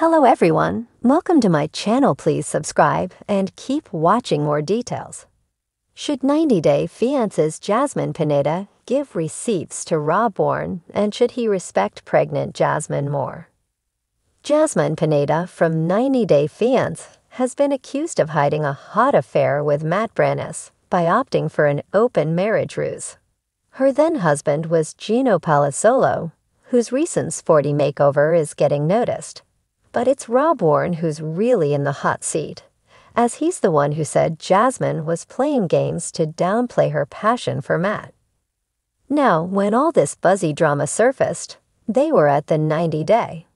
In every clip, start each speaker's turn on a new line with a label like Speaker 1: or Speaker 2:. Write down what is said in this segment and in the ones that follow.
Speaker 1: Hello everyone, welcome to my channel. Please subscribe and keep watching more details. Should 90-Day Fiancé's Jasmine Pineda give receipts to Warne, and should he respect pregnant Jasmine more? Jasmine Pineda from 90-Day Fiancé has been accused of hiding a hot affair with Matt Brannis by opting for an open marriage ruse. Her then-husband was Gino Palazzolo, whose recent sporty makeover is getting noticed. But it's Warne who's really in the hot seat, as he's the one who said Jasmine was playing games to downplay her passion for Matt. Now, when all this buzzy drama surfaced, they were at the 90-day,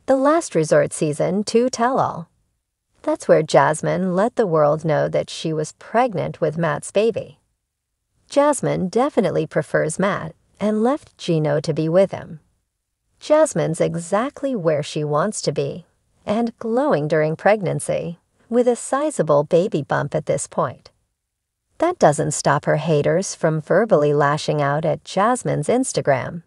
Speaker 1: the last resort season to tell all. That's where Jasmine let the world know that she was pregnant with Matt's baby. Jasmine definitely prefers Matt and left Gino to be with him. Jasmine's exactly where she wants to be, and glowing during pregnancy, with a sizable baby bump at this point. That doesn't stop her haters from verbally lashing out at Jasmine's Instagram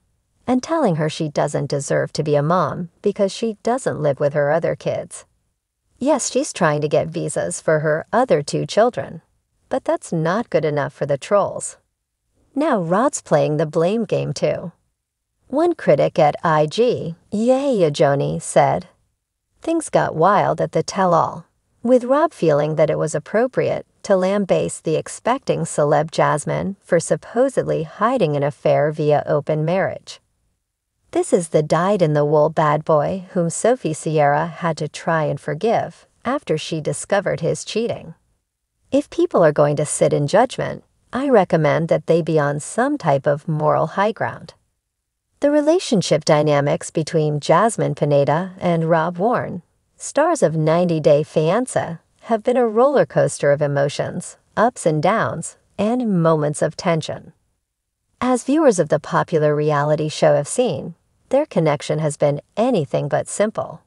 Speaker 1: and telling her she doesn't deserve to be a mom because she doesn't live with her other kids. Yes, she's trying to get visas for her other 2 children, but that's not good enough for the trolls. Now Rod's playing the blame game too. One critic at IG, Joni, said, "Things got wild at the tell-all, with Rob feeling that it was appropriate to lambaste the expecting celeb Jasmine for supposedly hiding an affair via open marriage. This is the dyed-in-the-wool bad boy whom Sophie Sierra had to try and forgive after she discovered his cheating. If people are going to sit in judgment, I recommend that they be on some type of moral high ground." The relationship dynamics between Jasmine Pineda and Warne, stars of 90-Day Fiancé, have been a roller coaster of emotions, ups and downs, and moments of tension. As viewers of the popular reality show have seen, their connection has been anything but simple.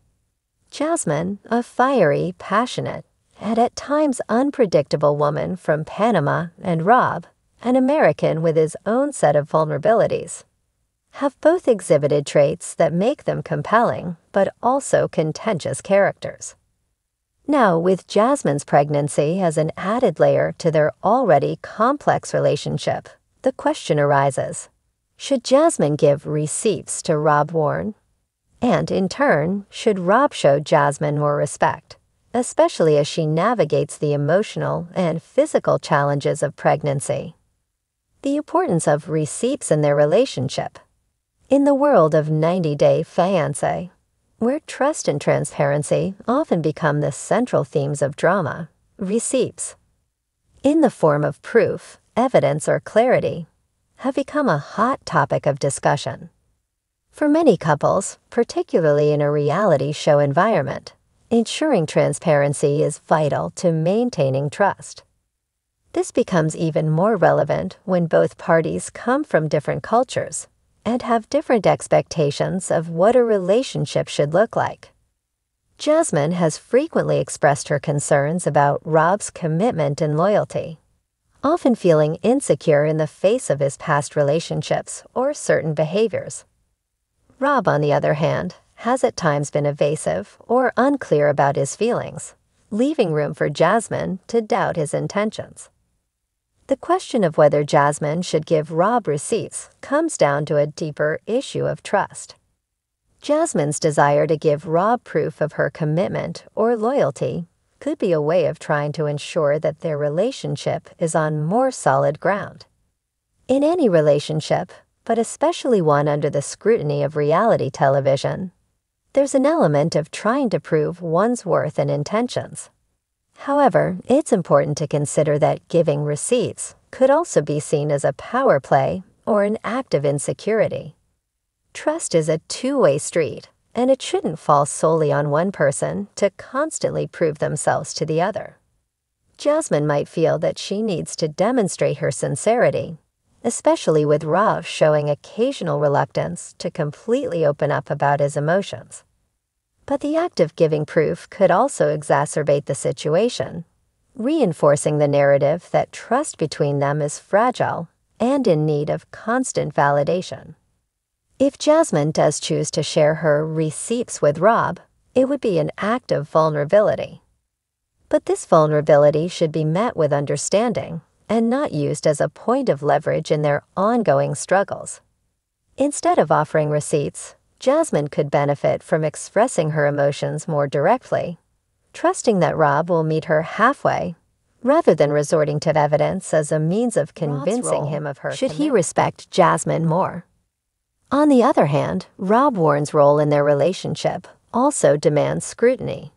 Speaker 1: Jasmine, a fiery, passionate, and at times unpredictable woman from Panama, and Rob, an American with his own set of vulnerabilities, have both exhibited traits that make them compelling but also contentious characters. Now, with Jasmine's pregnancy as an added layer to their already complex relationship, the question arises, should Jasmine give receipts to Warne? And in turn, should Rob show Jasmine more respect, especially as she navigates the emotional and physical challenges of pregnancy? The importance of receipts in their relationship. In the world of 90-Day Fiancé, where trust and transparency often become the central themes of drama, receipts, in the form of proof, evidence, or clarity, have become a hot topic of discussion. For many couples, particularly in a reality show environment, ensuring transparency is vital to maintaining trust. This becomes even more relevant when both parties come from different cultures and have different expectations of what a relationship should look like. Jasmine has frequently expressed her concerns about Rob's commitment and loyalty, often feeling insecure in the face of his past relationships or certain behaviors. Rob, on the other hand, has at times been evasive or unclear about his feelings, leaving room for Jasmine to doubt his intentions. The question of whether Jasmine should give Rob receipts comes down to a deeper issue of trust. Jasmine's desire to give Rob proof of her commitment or loyalty could be a way of trying to ensure that their relationship is on more solid ground. In any relationship, but especially one under the scrutiny of reality television, there's an element of trying to prove one's worth and intentions. However, it's important to consider that giving receipts could also be seen as a power play or an act of insecurity. Trust is a two-way street, and it shouldn't fall solely on one person to constantly prove themselves to the other. Jasmine might feel that she needs to demonstrate her sincerity, especially with Rob showing occasional reluctance to completely open up about his emotions. But the act of giving proof could also exacerbate the situation, reinforcing the narrative that trust between them is fragile and in need of constant validation. If Jasmine does choose to share her receipts with Rob, It would be an act of vulnerability. But this vulnerability should be met with understanding and not used as a point of leverage in their ongoing struggles. Instead of offering receipts, Jasmine could benefit from expressing her emotions more directly, trusting that Rob will meet her halfway, rather than resorting to evidence as a means of convincing him of her commitment. Should he respect Jasmine more? On the other hand, Rob Warne's role in their relationship also demands scrutiny.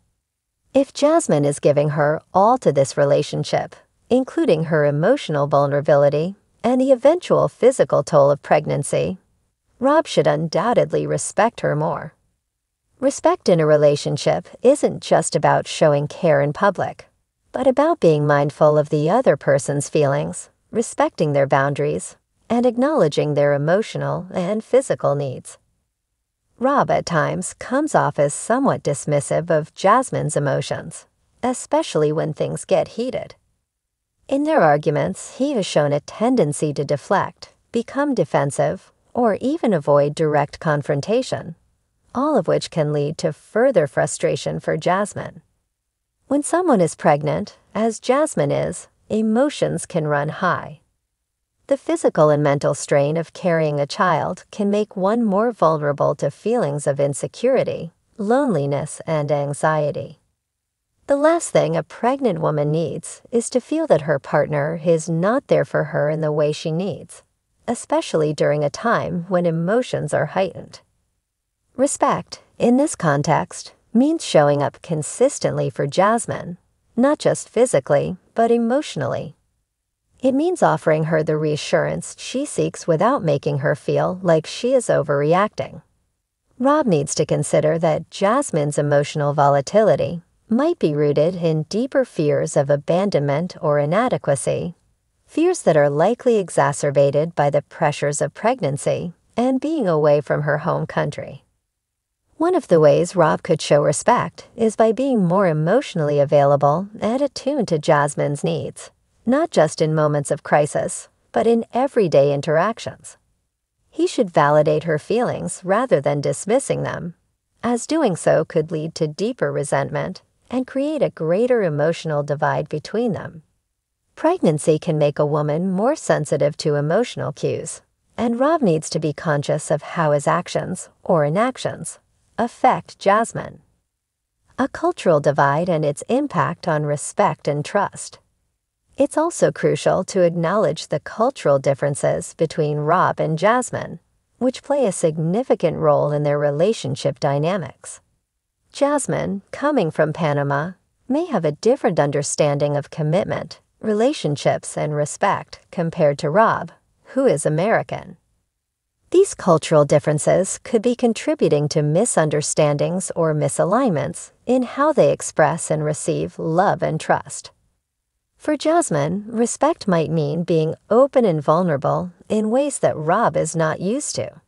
Speaker 1: If Jasmine is giving her all to this relationship, including her emotional vulnerability and the eventual physical toll of pregnancy, Rob should undoubtedly respect her more. Respect in a relationship isn't just about showing care in public, but about being mindful of the other person's feelings, respecting their boundaries, and acknowledging their emotional and physical needs. Rob at times comes off as somewhat dismissive of Jasmine's emotions, especially when things get heated. In their arguments, he has shown a tendency to deflect, become defensive, or even avoid direct confrontation, all of which can lead to further frustration for Jasmine. When someone is pregnant, as Jasmine is, emotions can run high. The physical and mental strain of carrying a child can make one more vulnerable to feelings of insecurity, loneliness, and anxiety. The last thing a pregnant woman needs is to feel that her partner is not there for her in the way she needs, especially during a time when emotions are heightened. Respect, in this context, means showing up consistently for Jasmine, not just physically, but emotionally. It means offering her the reassurance she seeks without making her feel like she is overreacting. Rob needs to consider that Jasmine's emotional volatility might be rooted in deeper fears of abandonment or inadequacy, fears that are likely exacerbated by the pressures of pregnancy and being away from her home country. One of the ways Rob could show respect is by being more emotionally available and attuned to Jasmine's needs, not just in moments of crisis, but in everyday interactions. He should validate her feelings rather than dismissing them, as doing so could lead to deeper resentment and create a greater emotional divide between them. Pregnancy can make a woman more sensitive to emotional cues, and Rob needs to be conscious of how his actions, or inactions, affect Jasmine. A cultural divide and its impact on respect and trust. It's also crucial to acknowledge the cultural differences between Rob and Jasmine, which play a significant role in their relationship dynamics. Jasmine, coming from Panama, may have a different understanding of commitment, relationships, and respect compared to Rob, who is American. These cultural differences could be contributing to misunderstandings or misalignments in how they express and receive love and trust. For Jasmine, respect might mean being open and vulnerable in ways that Rob is not used to.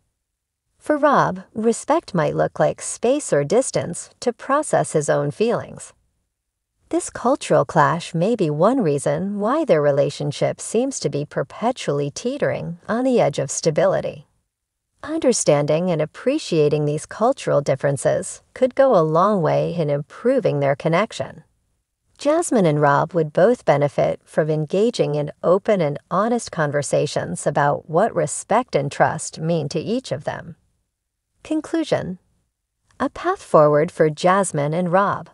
Speaker 1: For Rob, respect might look like space or distance to process his own feelings. This cultural clash may be one reason why their relationship seems to be perpetually teetering on the edge of stability. Understanding and appreciating these cultural differences could go a long way in improving their connection. Jasmine and Rob would both benefit from engaging in open and honest conversations about what respect and trust mean to each of them. Conclusion: a path forward for Jasmine and Rob.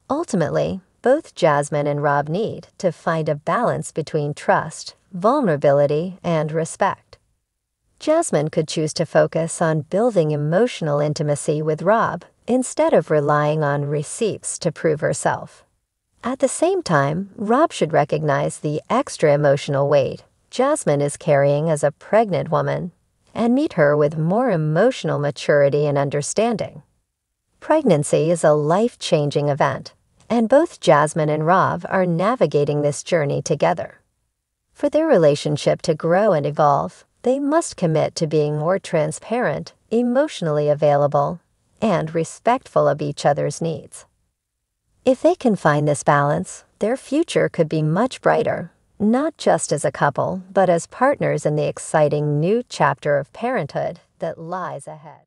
Speaker 1: Ultimately, both Jasmine and Rob need to find a balance between trust, vulnerability, and respect. Jasmine could choose to focus on building emotional intimacy with Rob instead of relying on receipts to prove herself. At the same time, Rob should recognize the extra emotional weight Jasmine is carrying as a pregnant woman and meet her with more emotional maturity and understanding. Pregnancy is a life-changing event, and both Jasmine and Rob are navigating this journey together. For their relationship to grow and evolve, they must commit to being more transparent, emotionally available, and respectful of each other's needs. If they can find this balance, their future could be much brighter, not just as a couple, but as partners in the exciting new chapter of parenthood that lies ahead.